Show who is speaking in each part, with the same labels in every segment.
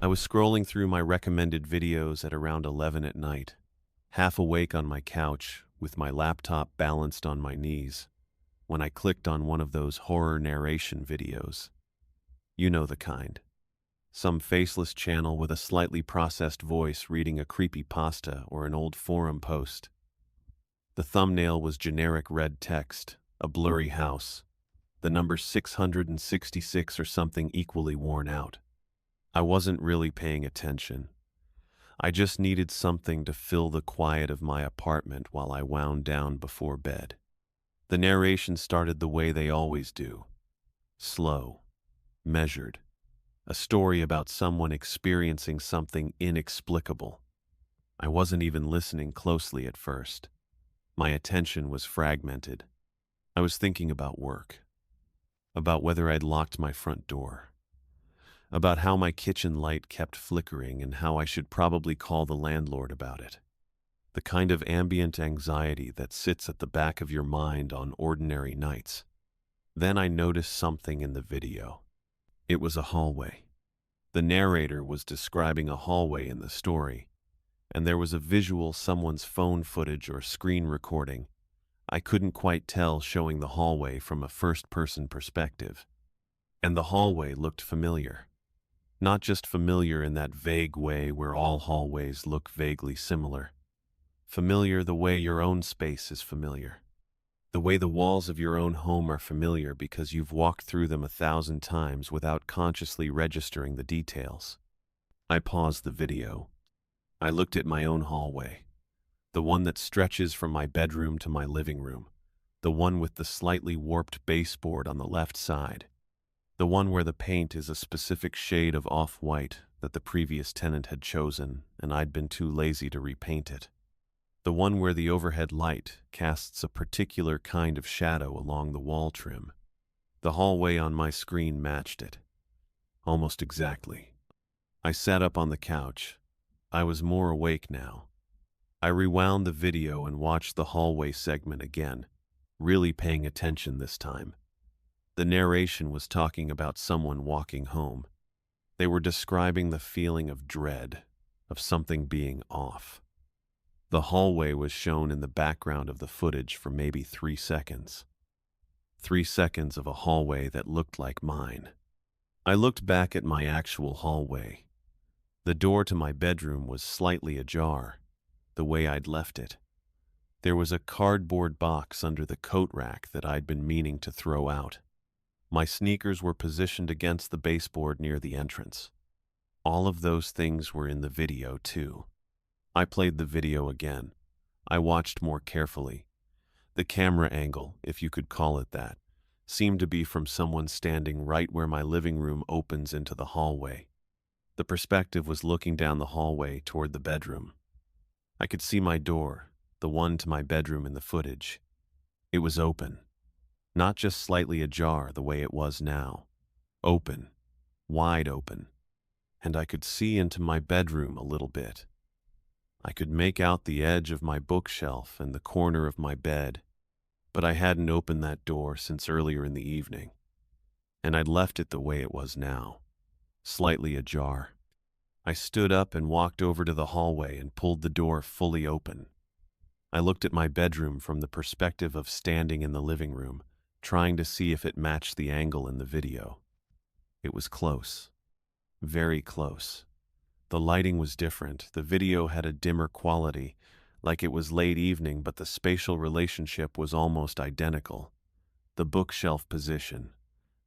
Speaker 1: I was scrolling through my recommended videos at around 11 at night, half awake on my couch with my laptop balanced on my knees, when I clicked on one of those horror narration videos. You know the kind. Some faceless channel with a slightly processed voice reading a creepypasta or an old forum post. The thumbnail was generic red text, a blurry house, the number 666 or something equally worn out. I wasn't really paying attention. I just needed something to fill the quiet of my apartment while I wound down before bed. The narration started the way they always do. Slow, measured. A story about someone experiencing something inexplicable. I wasn't even listening closely at first. My attention was fragmented. I was thinking about work, about whether I'd locked my front door, about how my kitchen light kept flickering and how I should probably call the landlord about it. The kind of ambient anxiety that sits at the back of your mind on ordinary nights. Then I noticed something in the video. It was a hallway. The narrator was describing a hallway in the story, and there was a visual, someone's phone footage or screen recording. I couldn't quite tell, showing the hallway from a first-person perspective. And the hallway looked familiar. Not just familiar in that vague way where all hallways look vaguely similar. Familiar the way your own space is familiar. The way the walls of your own home are familiar because you've walked through them 1,000 times without consciously registering the details. I paused the video. I looked at my own hallway. The one that stretches from my bedroom to my living room. The one with the slightly warped baseboard on the left side. The one where the paint is a specific shade of off-white that the previous tenant had chosen and I'd been too lazy to repaint it. The one where the overhead light casts a particular kind of shadow along the wall trim. The hallway on my screen matched it. Almost exactly. I sat up on the couch. I was more awake now. I rewound the video and watched the hallway segment again, really paying attention this time. The narration was talking about someone walking home. They were describing the feeling of dread, of something being off. The hallway was shown in the background of the footage for maybe 3 seconds. 3 seconds of a hallway that looked like mine. I looked back at my actual hallway. The door to my bedroom was slightly ajar, the way I'd left it. There was a cardboard box under the coat rack that I'd been meaning to throw out. My sneakers were positioned against the baseboard near the entrance. All of those things were in the video too. I played the video again. I watched more carefully. The camera angle, if you could call it that, seemed to be from someone standing right where my living room opens into the hallway. The perspective was looking down the hallway toward the bedroom. I could see my door, the one to my bedroom in the footage. It was open. Not just slightly ajar the way it was now. Open. Wide open. And I could see into my bedroom a little bit. I could make out the edge of my bookshelf and the corner of my bed, but I hadn't opened that door since earlier in the evening, and I'd left it the way it was now, slightly ajar. I stood up and walked over to the hallway and pulled the door fully open. I looked at my bedroom from the perspective of standing in the living room, trying to see if it matched the angle in the video. It was close. Very close. The lighting was different. The video had a dimmer quality, like it was late evening, but the spatial relationship was almost identical. The bookshelf position,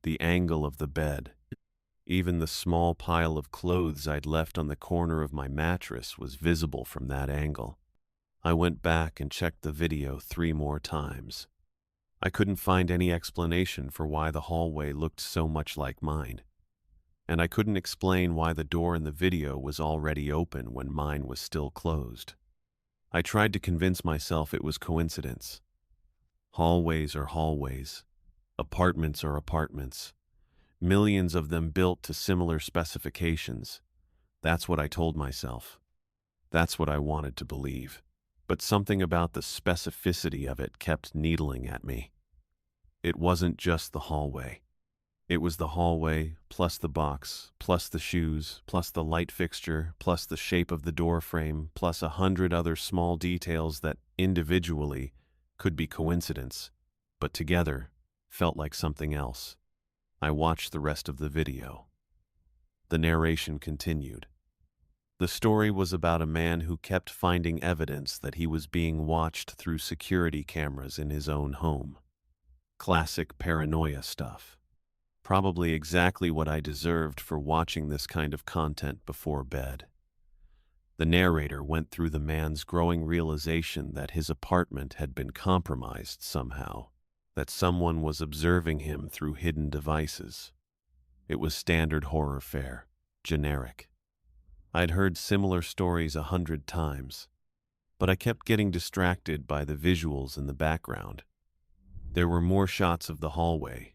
Speaker 1: the angle of the bed, even the small pile of clothes I'd left on the corner of my mattress was visible from that angle. I went back and checked the video 3 more times. I couldn't find any explanation for why the hallway looked so much like mine. And I couldn't explain why the door in the video was already open when mine was still closed. I tried to convince myself it was coincidence. Hallways are hallways. Apartments are apartments. Millions of them built to similar specifications. That's what I told myself. That's what I wanted to believe. But something about the specificity of it kept needling at me. It wasn't just the hallway. It was the hallway, plus the box, plus the shoes, plus the light fixture, plus the shape of the door frame, plus 100 other small details that, individually, could be coincidence, but together, felt like something else. I watched the rest of the video. The narration continued. The story was about a man who kept finding evidence that he was being watched through security cameras in his own home. Classic paranoia stuff. Probably exactly what I deserved for watching this kind of content before bed. The narrator went through the man's growing realization that his apartment had been compromised somehow, that someone was observing him through hidden devices. It was standard horror fare, generic. I'd heard similar stories 100 times, but I kept getting distracted by the visuals in the background. There were more shots of the hallway,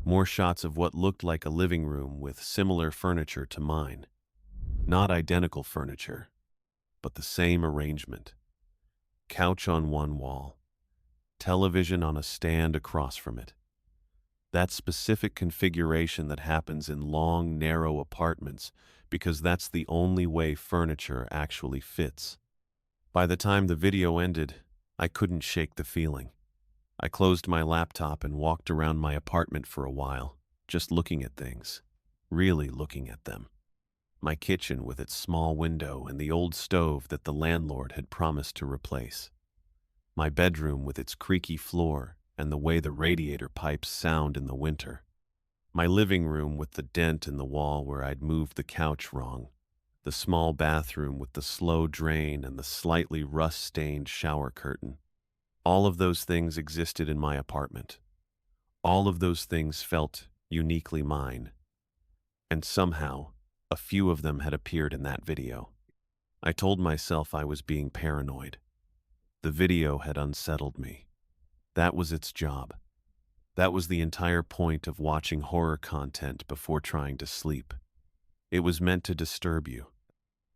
Speaker 1: more shots of what looked like a living room with similar furniture to mine. Not identical furniture, but the same arrangement. Couch on one wall, television on a stand across from it. That specific configuration that happens in long, narrow apartments because that's the only way furniture actually fits. By the time the video ended, I couldn't shake the feeling. I closed my laptop and walked around my apartment for a while, just looking at things, really looking at them. My kitchen with its small window and the old stove that the landlord had promised to replace. My bedroom with its creaky floor and the way the radiator pipes sound in the winter. My living room with the dent in the wall where I'd moved the couch wrong. The small bathroom with the slow drain and the slightly rust-stained shower curtain. All of those things existed in my apartment. All of those things felt uniquely mine. And somehow, a few of them had appeared in that video. I told myself I was being paranoid. The video had unsettled me. That was its job. That was the entire point of watching horror content before trying to sleep. It was meant to disturb you.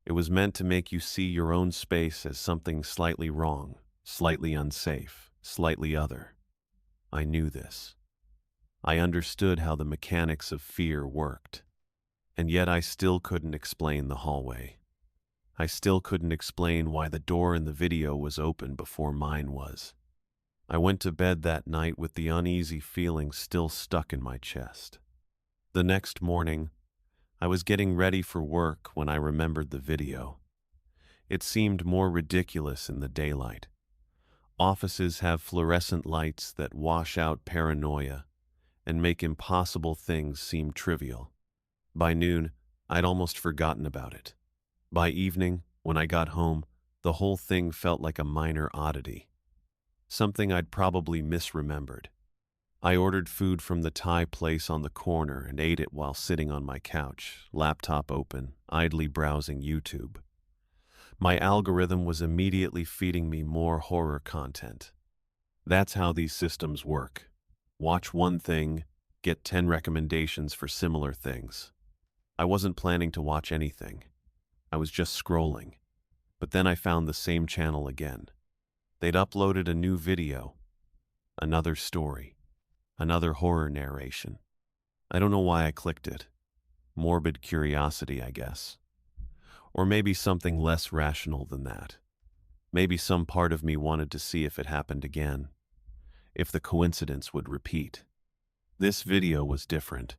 Speaker 1: It was meant to make you see your own space as something slightly wrong, slightly unsafe, slightly other. I knew this. I understood how the mechanics of fear worked. And yet I still couldn't explain the hallway. I still couldn't explain why the door in the video was open before mine was. I went to bed that night with the uneasy feeling still stuck in my chest. The next morning, I was getting ready for work when I remembered the video. It seemed more ridiculous in the daylight. Offices have fluorescent lights that wash out paranoia and make impossible things seem trivial. By noon, I'd almost forgotten about it. By evening, when I got home, the whole thing felt like a minor oddity. Something I'd probably misremembered. I ordered food from the Thai place on the corner and ate it while sitting on my couch, laptop open, idly browsing YouTube. My algorithm was immediately feeding me more horror content. That's how these systems work. Watch one thing, get 10 recommendations for similar things. I wasn't planning to watch anything. I was just scrolling. But then I found the same channel again. They'd uploaded a new video, another story, another horror narration. I don't know why I clicked it. Morbid curiosity, I guess. Or maybe something less rational than that. Maybe some part of me wanted to see if it happened again, if the coincidence would repeat. This video was different.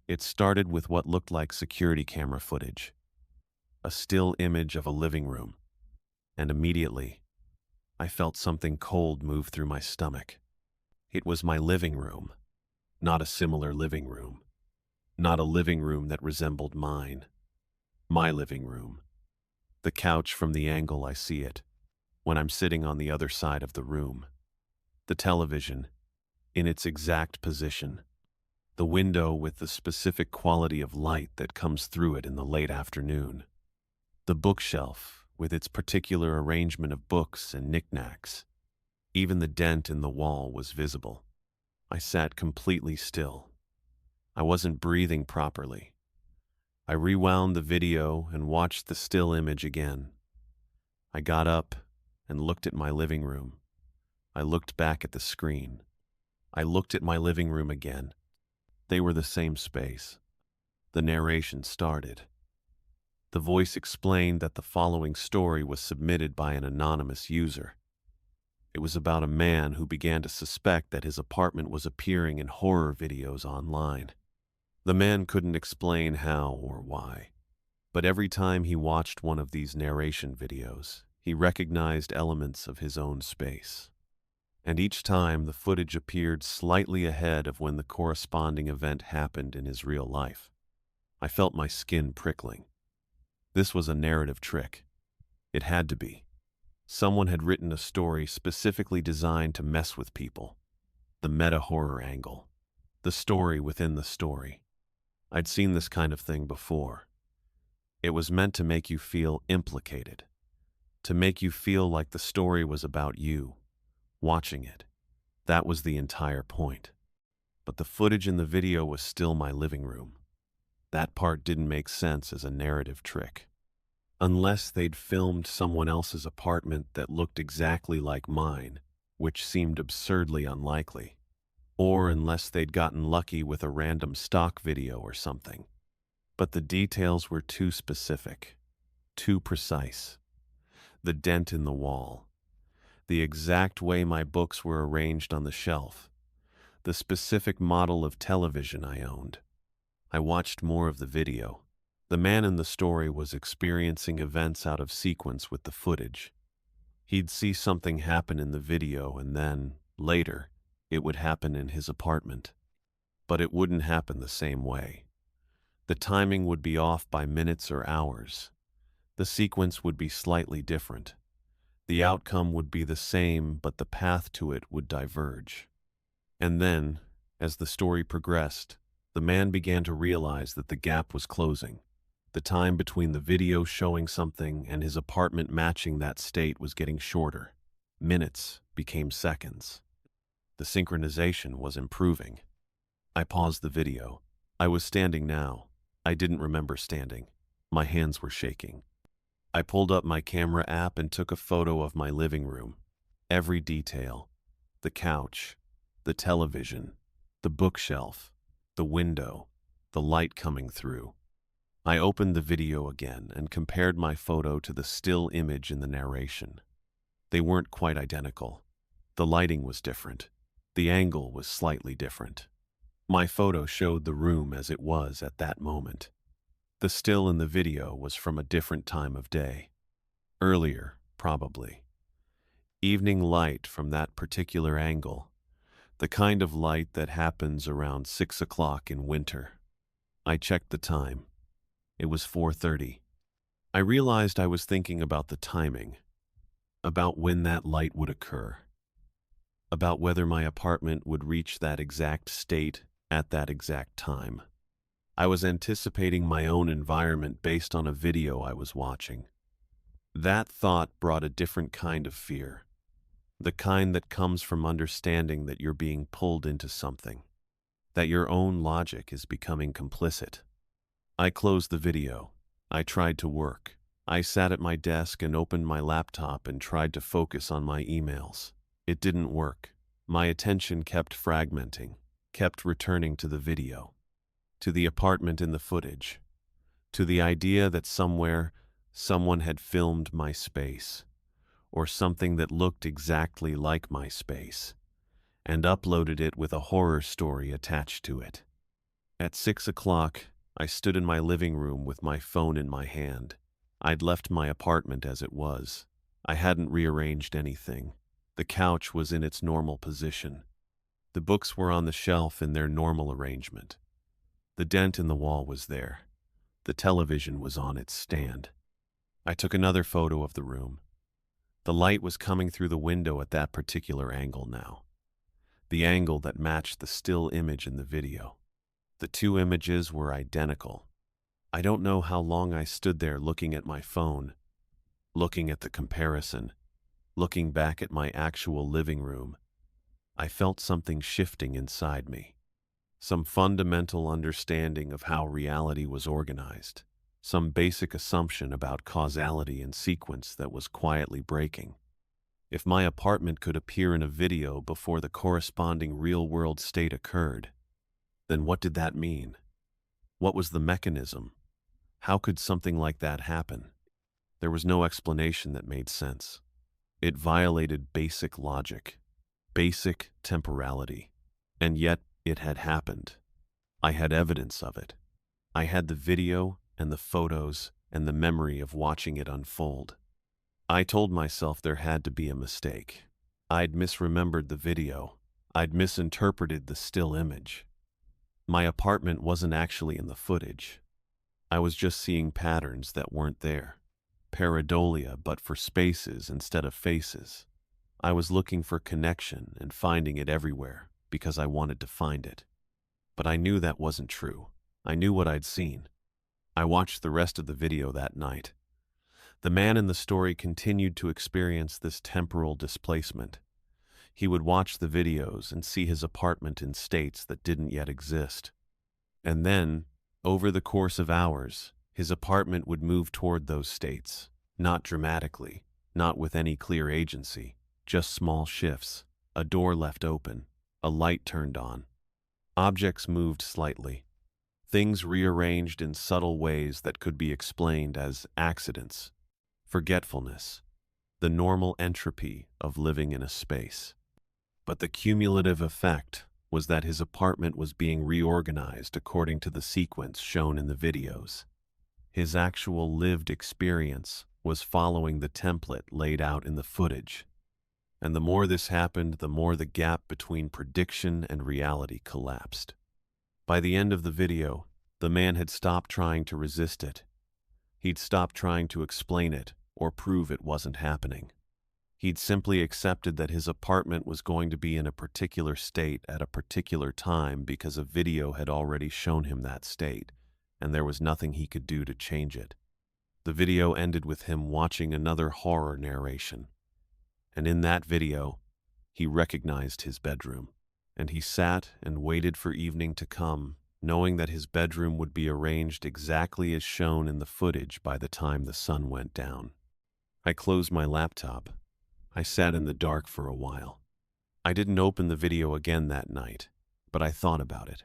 Speaker 1: It started with what looked like security camera footage, a still image of a living room, and immediately, I felt something cold move through my stomach. It was my living room, not a similar living room, not a living room that resembled mine. My living room. The couch from the angle I see it, when I'm sitting on the other side of the room. The television, in its exact position. The window with the specific quality of light that comes through it in the late afternoon. The bookshelf, with its particular arrangement of books and knickknacks. Even the dent in the wall was visible. I sat completely still. I wasn't breathing properly. I rewound the video and watched the still image again. I got up and looked at my living room. I looked back at the screen. I looked at my living room again. They were the same space. The narration started. The voice explained that the following story was submitted by an anonymous user. It was about a man who began to suspect that his apartment was appearing in horror videos online. The man couldn't explain how or why, but every time he watched one of these narration videos, he recognized elements of his own space. And each time the footage appeared slightly ahead of when the corresponding event happened in his real life. I felt my skin prickling. This was a narrative trick. It had to be. Someone had written a story specifically designed to mess with people. The meta-horror angle. The story within the story. I'd seen this kind of thing before. It was meant to make you feel implicated. To make you feel like the story was about you, watching it. That was the entire point. But the footage in the video was still my living room. That part didn't make sense as a narrative trick. Unless they'd filmed someone else's apartment that looked exactly like mine, which seemed absurdly unlikely. Or unless they'd gotten lucky with a random stock video or something. But the details were too specific, too precise. The dent in the wall, the exact way my books were arranged on the shelf, the specific model of television I owned. I watched more of the video. The man in the story was experiencing events out of sequence with the footage. He'd see something happen in the video and then, later, it would happen in his apartment. But it wouldn't happen the same way. The timing would be off by minutes or hours. The sequence would be slightly different. The outcome would be the same, but the path to it would diverge. And then, as the story progressed, the man began to realize that the gap was closing. The time between the video showing something and his apartment matching that state was getting shorter. Minutes became seconds. The synchronization was improving. I paused the video. I was standing now. I didn't remember standing. My hands were shaking. I pulled up my camera app and took a photo of my living room. Every detail. The couch, the television, the bookshelf, the window, the light coming through. I opened the video again and compared my photo to the still image in the narration. They weren't quite identical. The lighting was different. The angle was slightly different. My photo showed the room as it was at that moment. The still in the video was from a different time of day. Earlier, probably. Evening light from that particular angle. The kind of light that happens around 6 o'clock in winter. I checked the time. It was 4:30. I realized I was thinking about the timing, about when that light would occur, about whether my apartment would reach that exact state at that exact time. I was anticipating my own environment based on a video I was watching. That thought brought a different kind of fear, the kind that comes from understanding that you're being pulled into something, that your own logic is becoming complicit. I closed the video. I tried to work. I sat at my desk and opened my laptop and tried to focus on my emails. It didn't work. My attention kept fragmenting, kept returning to the video, to the apartment in the footage, to the idea that somewhere someone had filmed my space, or something that looked exactly like my space, and uploaded it with a horror story attached to it. At 6 o'clock, I stood in my living room with my phone in my hand. I'd left my apartment as it was. I hadn't rearranged anything. The couch was in its normal position. The books were on the shelf in their normal arrangement. The dent in the wall was there. The television was on its stand. I took another photo of the room. The light was coming through the window at that particular angle now. The angle that matched the still image in the video. The two images were identical. I don't know how long I stood there looking at my phone, looking at the comparison, looking back at my actual living room. I felt something shifting inside me. Some fundamental understanding of how reality was organized. Some basic assumption about causality and sequence that was quietly breaking. If my apartment could appear in a video before the corresponding real-world state occurred, Then what did that mean? What was the mechanism? How could something like that happen? There was no explanation that made sense. It violated basic logic, basic temporality. And yet it had happened. I had evidence of it. I had the video and the photos and the memory of watching it unfold. I told myself there had to be a mistake. I'd misremembered the video. I'd misinterpreted the still image. My apartment wasn't actually in the footage. I was just seeing patterns that weren't there. Pareidolia, but for spaces instead of faces. I was looking for connection and finding it everywhere because I wanted to find it. But I knew that wasn't true. I knew what I'd seen. I watched the rest of the video that night. The man in the story continued to experience this temporal displacement. He would watch the videos and see his apartment in states that didn't yet exist. And then, over the course of hours, his apartment would move toward those states, not dramatically, not with any clear agency, just small shifts, a door left open, a light turned on. Objects moved slightly. Things rearranged in subtle ways that could be explained as accidents, forgetfulness, the normal entropy of living in a space. But the cumulative effect was that his apartment was being reorganized according to the sequence shown in the videos. His actual lived experience was following the template laid out in the footage. And the more this happened, the more the gap between prediction and reality collapsed. By the end of the video, the man had stopped trying to resist it. He'd stopped trying to explain it or prove it wasn't happening. He'd simply accepted that his apartment was going to be in a particular state at a particular time because a video had already shown him that state, and there was nothing he could do to change it. The video ended with him watching another horror narration. And in that video, he recognized his bedroom. And he sat and waited for evening to come, knowing that his bedroom would be arranged exactly as shown in the footage by the time the sun went down. I closed my laptop. I sat in the dark for a while. I didn't open the video again that night, but I thought about it.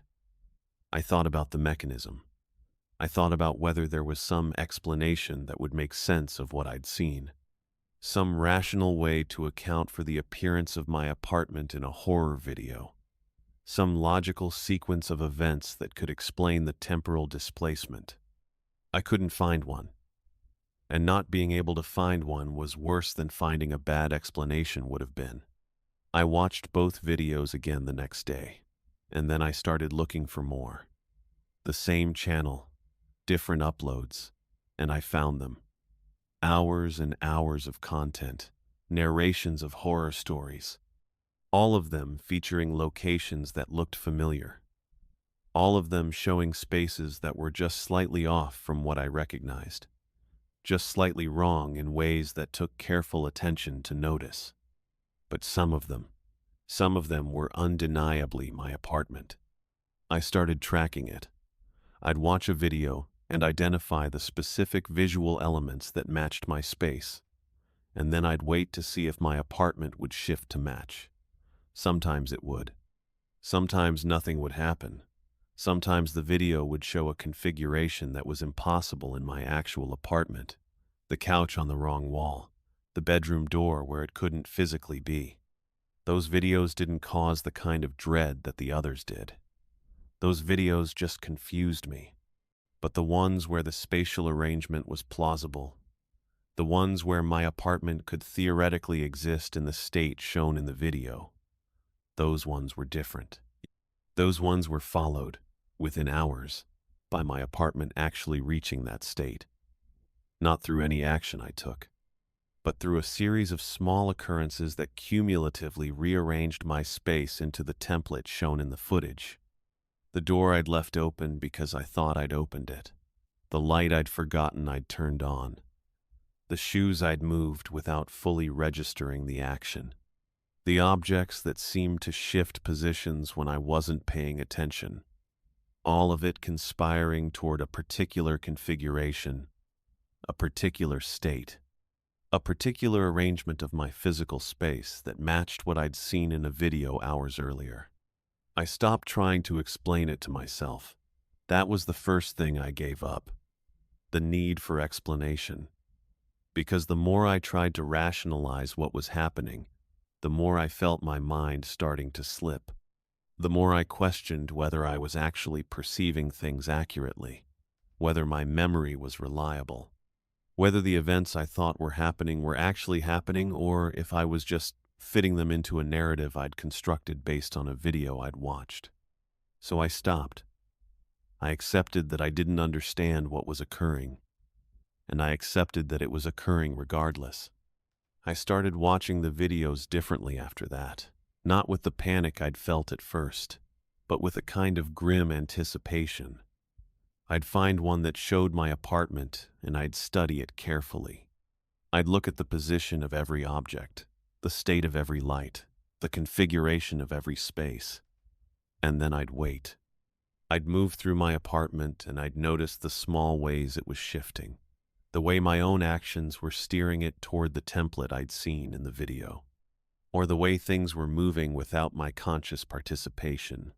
Speaker 1: I thought about the mechanism. I thought about whether there was some explanation that would make sense of what I'd seen. Some rational way to account for the appearance of my apartment in a horror video. Some logical sequence of events that could explain the temporal displacement. I couldn't find one. And not being able to find one was worse than finding a bad explanation would have been. I watched both videos again the next day, and then I started looking for more. The same channel, different uploads, and I found them. Hours and hours of content, narrations of horror stories, all of them featuring locations that looked familiar. All of them showing spaces that were just slightly off from what I recognized. Just slightly wrong in ways that took careful attention to notice. But some of them were undeniably my apartment. I started tracking it. I'd watch a video and identify the specific visual elements that matched my space, and then I'd wait to see if my apartment would shift to match. Sometimes it would. Sometimes nothing would happen. Sometimes the video would show a configuration that was impossible in my actual apartment. The couch on the wrong wall, the bedroom door where it couldn't physically be. Those videos didn't cause the kind of dread that the others did. Those videos just confused me. But the ones where the spatial arrangement was plausible, the ones where my apartment could theoretically exist in the state shown in the video, those ones were different. Those ones were followed, within hours, by my apartment actually reaching that state. Not through any action I took, but through a series of small occurrences that cumulatively rearranged my space into the template shown in the footage. The door I'd left open because I thought I'd opened it. The light I'd forgotten I'd turned on. The shoes I'd moved without fully registering the action. The objects that seemed to shift positions when I wasn't paying attention. All of it conspiring toward a particular configuration, a particular state, a particular arrangement of my physical space that matched what I'd seen in a video hours earlier. I stopped trying to explain it to myself. That was the first thing I gave up, the need for explanation. Because the more I tried to rationalize what was happening, the more I felt my mind starting to slip. The more I questioned whether I was actually perceiving things accurately, whether my memory was reliable, whether the events I thought were happening were actually happening, or if I was just fitting them into a narrative I'd constructed based on a video I'd watched. So I stopped. I accepted that I didn't understand what was occurring, and I accepted that it was occurring regardless. I started watching the videos differently after that, not with the panic I'd felt at first, but with a kind of grim anticipation. I'd find one that showed my apartment, and I'd study it carefully. I'd look at the position of every object, the state of every light, the configuration of every space, and then I'd wait. I'd move through my apartment, and I'd notice the small ways it was shifting, the way my own actions were steering it toward the template I'd seen in the video, or the way things were moving without my conscious participation.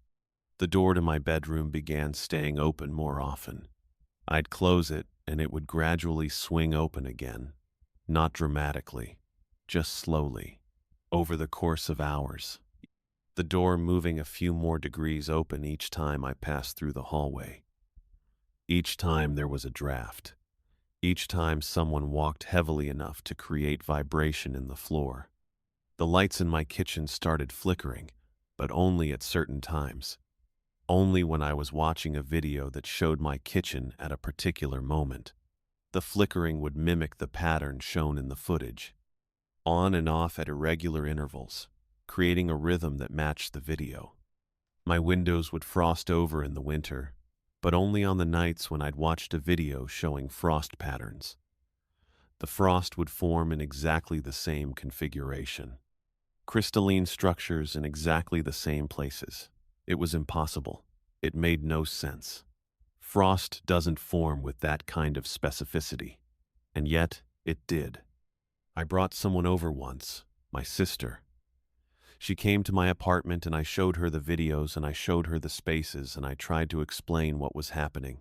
Speaker 1: The door to my bedroom began staying open more often. I'd close it, and it would gradually swing open again, not dramatically, just slowly, over the course of hours. The door moving a few more degrees open each time I passed through the hallway. Each time there was a draft. Each time someone walked heavily enough to create vibration in the floor. The lights in my kitchen started flickering, but only at certain times. Only when I was watching a video that showed my kitchen at a particular moment. The flickering would mimic the pattern shown in the footage, on and off at irregular intervals, creating a rhythm that matched the video. My windows would frost over in the winter, but only on the nights when I'd watched a video showing frost patterns. The frost would form in exactly the same configuration. Crystalline structures in exactly the same places. It was impossible. It made no sense. Frost doesn't form with that kind of specificity, and yet it did. I brought someone over once, my sister. She came to my apartment and I showed her the videos and I showed her the spaces and I tried to explain what was happening.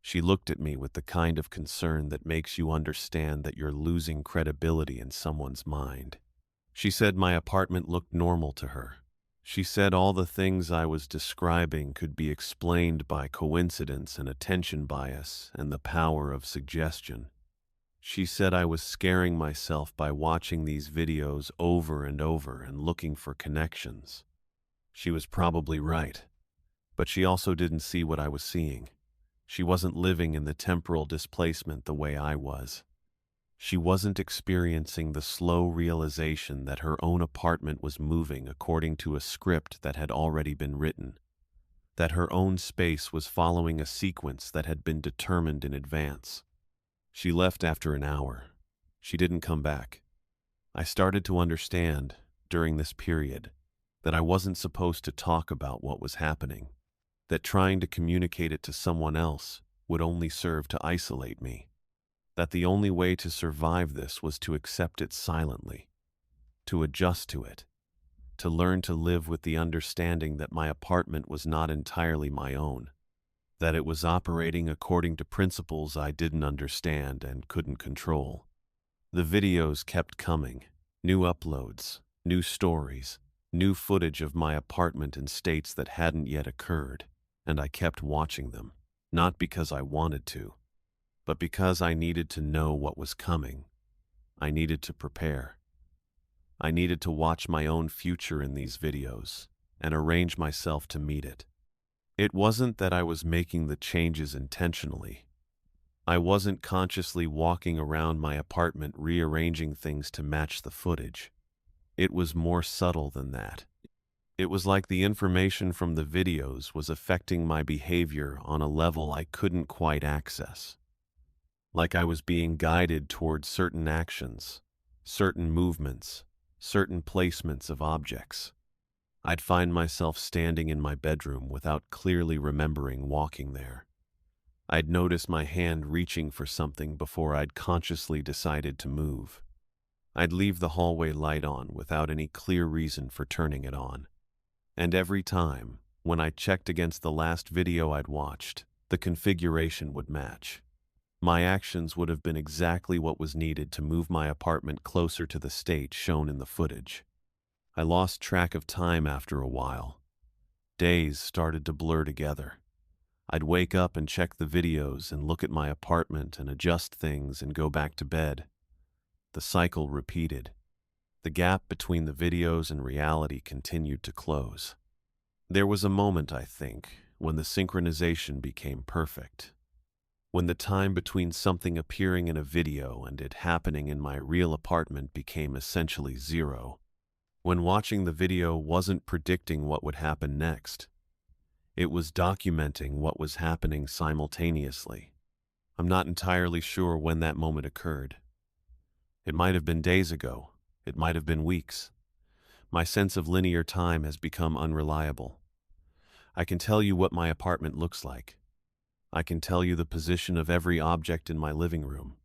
Speaker 1: She looked at me with the kind of concern that makes you understand that you're losing credibility in someone's mind. She said my apartment looked normal to her. She said all the things I was describing could be explained by coincidence and attention bias and the power of suggestion. She said I was scaring myself by watching these videos over and over and looking for connections. She was probably right, but she also didn't see what I was seeing. She wasn't living in the temporal displacement the way I was. She wasn't experiencing the slow realization that her own apartment was moving according to a script that had already been written, that her own space was following a sequence that had been determined in advance. She left after an hour. She didn't come back. I started to understand, during this period, that I wasn't supposed to talk about what was happening, that trying to communicate it to someone else would only serve to isolate me, that the only way to survive this was to accept it silently, to adjust to it, to learn to live with the understanding that my apartment was not entirely my own, that it was operating according to principles I didn't understand and couldn't control. The videos kept coming, new uploads, new stories, new footage of my apartment in states that hadn't yet occurred, and I kept watching them, not because I wanted to, but because I needed to know what was coming. I needed to prepare. I needed to watch my own future in these videos and arrange myself to meet it. It wasn't that I was making the changes intentionally. I wasn't consciously walking around my apartment rearranging things to match the footage. It was more subtle than that. It was like the information from the videos was affecting my behavior on a level I couldn't quite access. Like I was being guided towards certain actions, certain movements, certain placements of objects. I'd find myself standing in my bedroom without clearly remembering walking there. I'd notice my hand reaching for something before I'd consciously decided to move. I'd leave the hallway light on without any clear reason for turning it on. And every time, When I checked against the last video I'd watched, the configuration would match. My actions would have been exactly what was needed to move my apartment closer to the state shown in the footage. I lost track of time after a while. Days started to blur together. I'd wake up and check the videos and look at my apartment and adjust things and go back to bed. The cycle repeated. The gap between the videos and reality continued to close. There was a moment, I think, when the synchronization became perfect. When the time between something appearing in a video and it happening in my real apartment became essentially zero. When watching the video wasn't predicting what would happen next. It was documenting what was happening simultaneously. I'm not entirely sure when that moment occurred. It might have been days ago. It might have been weeks. My sense of linear time has become unreliable. I can tell you what my apartment looks like. I can tell you the position of every object in my living room.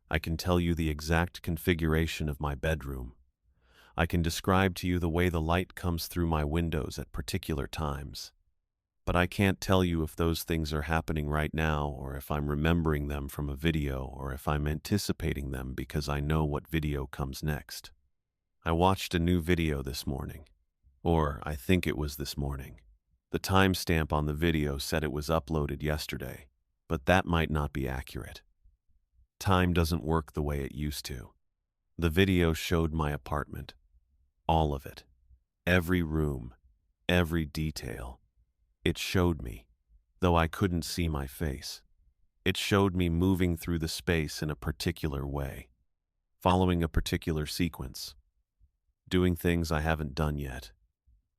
Speaker 1: I can tell you the exact configuration of my bedroom. I can describe to you the way the light comes through my windows at particular times. But I can't tell you if those things are happening right now, or if I'm remembering them from a video, or if I'm anticipating them because I know what video comes next. I watched a new video this morning. Or I think it was this morning. The timestamp on the video said it was uploaded yesterday, but that might not be accurate. Time doesn't work the way it used to. The video showed my apartment. All of it. Every room. Every detail. It showed me, though I couldn't see my face. It showed me moving through the space in a particular way, following a particular sequence, doing things I haven't done yet,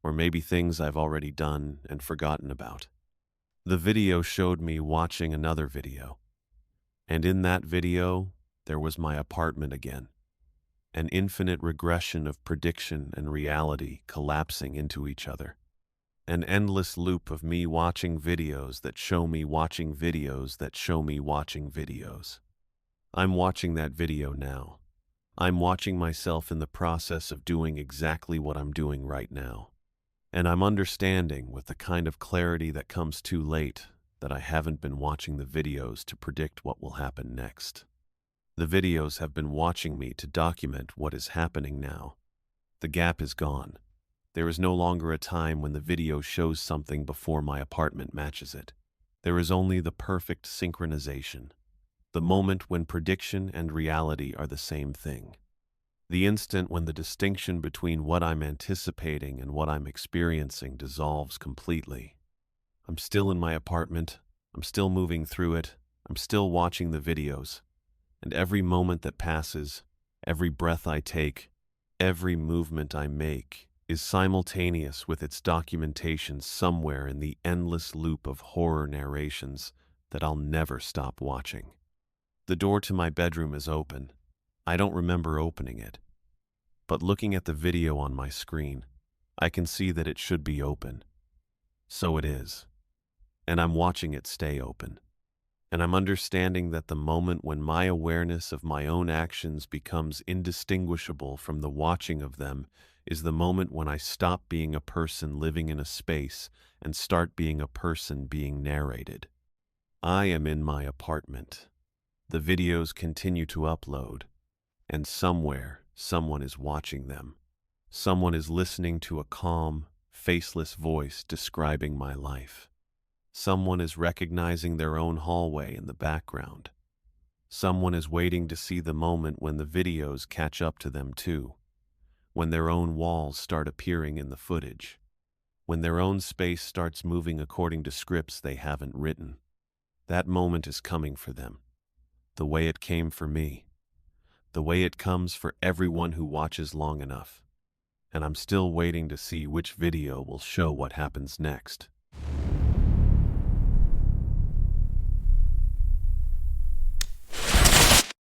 Speaker 1: or maybe things I've already done and forgotten about. The video showed me watching another video, and in that video, there was my apartment again, an infinite regression of prediction and reality collapsing into each other. An endless loop of me watching videos that show me watching videos that show me watching videos. I'm watching that video now. I'm watching myself in the process of doing exactly what I'm doing right now. And I'm understanding with the kind of clarity that comes too late that I haven't been watching the videos to predict what will happen next. The videos have been watching me to document what is happening now. The gap is gone. There is no longer a time when the video shows something before my apartment matches it. There is only the perfect synchronization, the moment when prediction and reality are the same thing. The instant when the distinction between what I'm anticipating and what I'm experiencing dissolves completely. I'm still in my apartment, I'm still moving through it, I'm still watching the videos, and every moment that passes, every breath I take, every movement I make, is simultaneous with its documentation somewhere in the endless loop of horror narrations that I'll never stop watching. The door to my bedroom is open. I don't remember opening it. But looking at the video on my screen, I can see that it should be open. So it is. And I'm watching it stay open. And I'm understanding that the moment when my awareness of my own actions becomes indistinguishable from the watching of them is the moment when I stop being a person living in a space and start being a person being narrated. I am in my apartment. The videos continue to upload, and somewhere, someone is watching them. Someone is listening to a calm, faceless voice describing my life. Someone is recognizing their own hallway in the background. Someone is waiting to see the moment when the videos catch up to them too. When their own walls start appearing in the footage, when their own space starts moving according to scripts they haven't written. That moment is coming for them, the way it came for me, the way it comes for everyone who watches long enough. And I'm still waiting to see which video will show what happens next.